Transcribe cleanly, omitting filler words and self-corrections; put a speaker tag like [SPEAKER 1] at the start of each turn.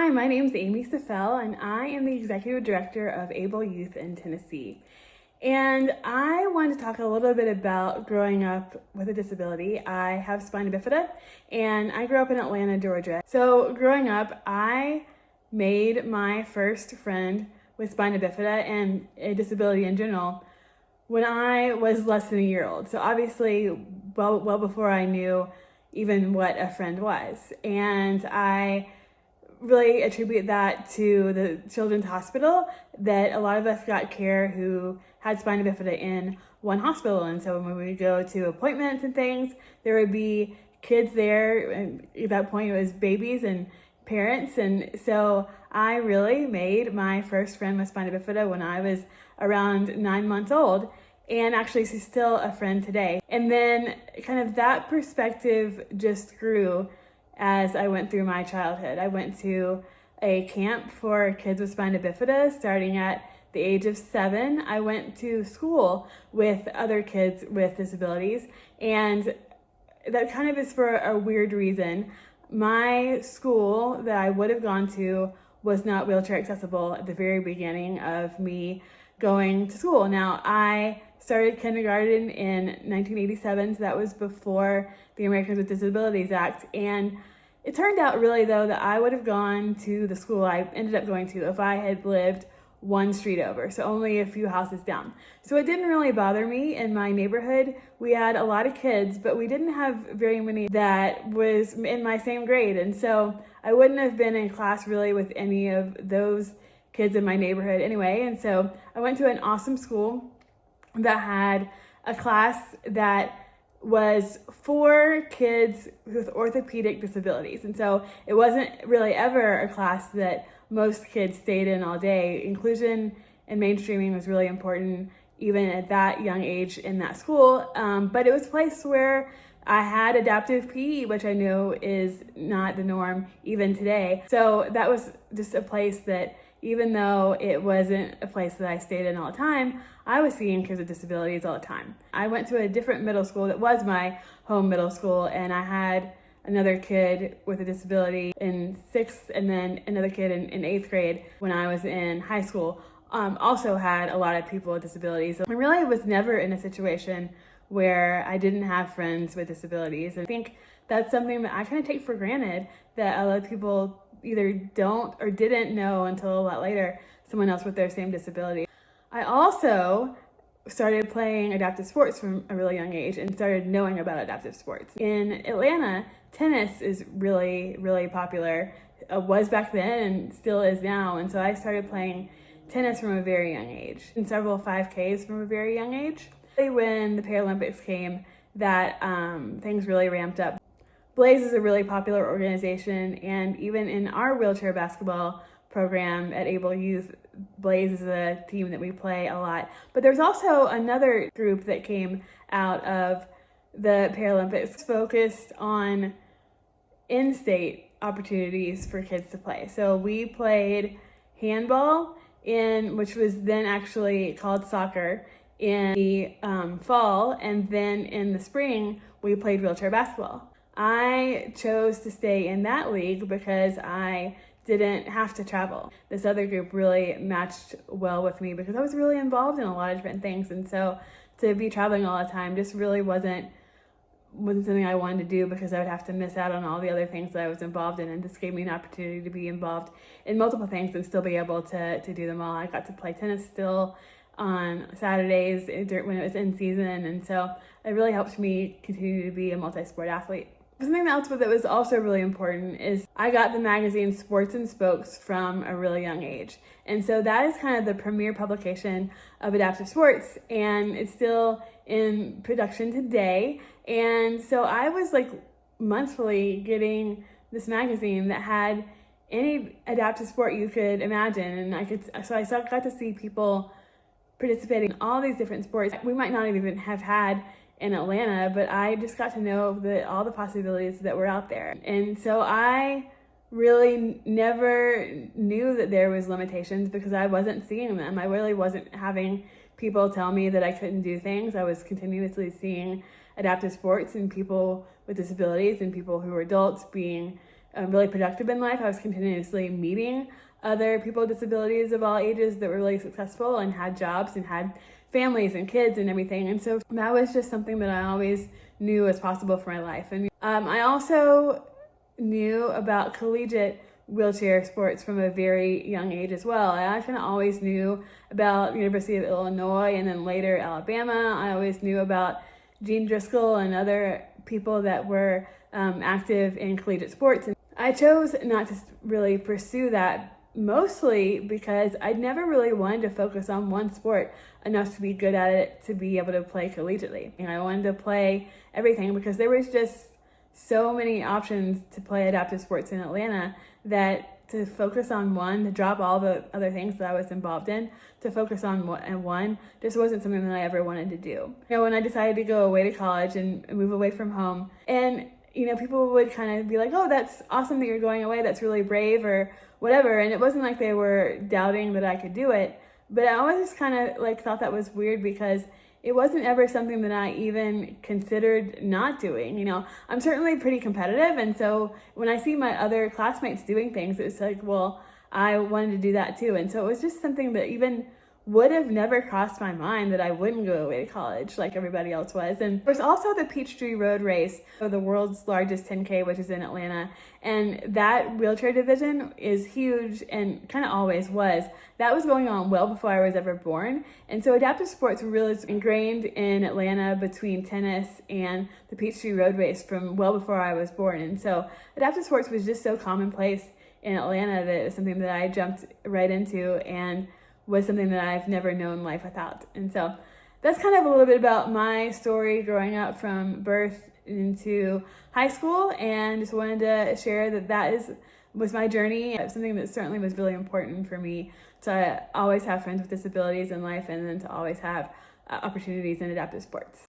[SPEAKER 1] Hi, my name is Amy Saffell, and I am the Executive Director of Able Youth in Tennessee. And I wanted to talk a little bit about growing up with a disability. I have spina bifida, and I grew up in Atlanta, Georgia. So growing up, I made my first friend with spina bifida and a disability in general when I was less than a year old. So obviously, well before I knew even what a friend was. And I really attribute that to the Children's Hospital, that a lot of us got care who had spina bifida in one hospital. And so when we would go to appointments and things, there would be kids there. And at that point, it was babies and parents. And so I really made my first friend with spina bifida when I was around 9 months old. And actually, she's still a friend today. And then kind of that perspective just grew as I went through my childhood. I went to a camp for kids with spina bifida starting at the age of 7. I went to school with other kids with disabilities, and that kind of is for a weird reason. My school that I would have gone to was not wheelchair accessible at the very beginning of me going to school. Now, I started kindergarten in 1987, so that was before the Americans with Disabilities Act. And it turned out really, though, that I would have gone to the school I ended up going to if I had lived one street over, so only a few houses down. So it didn't really bother me. In my neighborhood, we had a lot of kids, but we didn't have very many that was in my same grade. And so I wouldn't have been in class really with any of those kids in my neighborhood anyway. And so I went to an awesome school that had a class that was for kids with orthopedic disabilities. And so it wasn't really ever a class that most kids stayed in all day. Inclusion and mainstreaming was really important even at that young age in that school. But it was a place where I had adaptive PE, which I know is not the norm even today. So that was just a place that, even though it wasn't a place that I stayed in all the time, I was seeing kids with disabilities all the time. I went to a different middle school that was my home middle school, and I had another kid with a disability in 6th, and then another kid in 8th grade when I was in high school. Also had a lot of people with disabilities. I really was never in a situation where I didn't have friends with disabilities. And I think that's something that I kind of take for granted, that a lot of people either don't or didn't know until a lot later someone else with their same disability. I also started playing adaptive sports from a really young age and started knowing about adaptive sports. In Atlanta, tennis is really, really popular. It was back then and still is now. And so I started playing tennis from a very young age, and several 5Ks from a very young age. When the Paralympics came, that things really ramped up. Blaze is a really popular organization, and even in our wheelchair basketball program at Able Youth, Blaze is a team that we play a lot. But there's also another group that came out of the Paralympics focused on in-state opportunities for kids to play. So we played handball, which was then actually called soccer, in the fall, and then in the spring we played wheelchair basketball. I chose to stay in that league because I didn't have to travel. This other group really matched well with me because I was really involved in a lot of different things, and so to be traveling all the time just really wasn't something I wanted to do, because I would have to miss out on all the other things that I was involved in. And this gave me an opportunity to be involved in multiple things and still be able to do them all. I got to play tennis still on Saturdays when it was in season, and so it really helped me continue to be a multi-sport athlete. Something else that was also really important is I got the magazine Sports and Spokes from a really young age. And so that is kind of the premier publication of adaptive sports, and it's still in production today. And so I was like monthly getting this magazine that had any adaptive sport you could imagine. And I got to see people participating in all these different sports we might not even have had in Atlanta, but I just got to know all the possibilities that were out there. And so I really never knew that there was limitations because I wasn't seeing them. I really wasn't having people tell me that I couldn't do things. I was continuously seeing adaptive sports and people with disabilities and people who were adults being really productive in life. I was continuously meeting other people with disabilities of all ages that were really successful and had jobs and had families and kids and everything. And so that was just something that I always knew was possible for my life. And I also knew about collegiate wheelchair sports from a very young age as well. I kind of always knew about University of Illinois and then later Alabama. I always knew about Gene Driscoll and other people that were active in collegiate sports. And I chose not to really pursue that, mostly because I never really wanted to focus on one sport enough to be good at it to be able to play collegiately. And I wanted to play everything because there was just so many options to play adaptive sports in Atlanta that to focus on one, to drop all the other things that I was involved in, to focus on one just wasn't something that I ever wanted to do. When I decided to go away to college and move away from home, and people would kind of be like, oh, that's awesome that you're going away, that's really brave or whatever, and it wasn't like they were doubting that I could do it, but I always just kind of thought that was weird because it wasn't ever something that I even considered not doing. I'm certainly pretty competitive, and so when I see my other classmates doing things, it's like, well, I wanted to do that too. And so it was just something that even would have never crossed my mind that I wouldn't go away to college like everybody else was. And there's also the Peachtree Road Race, the world's largest 10K, which is in Atlanta. And that wheelchair division is huge and kind of always was. That was going on well before I was ever born. And so adaptive sports were really ingrained in Atlanta between tennis and the Peachtree Road Race from well before I was born. And so adaptive sports was just so commonplace in Atlanta that it was something that I jumped right into and was something that I've never known life without. And so that's kind of a little bit about my story growing up from birth into high school, and just wanted to share that was my journey. It's something that certainly was really important for me to always have friends with disabilities in life and then to always have opportunities in adaptive sports.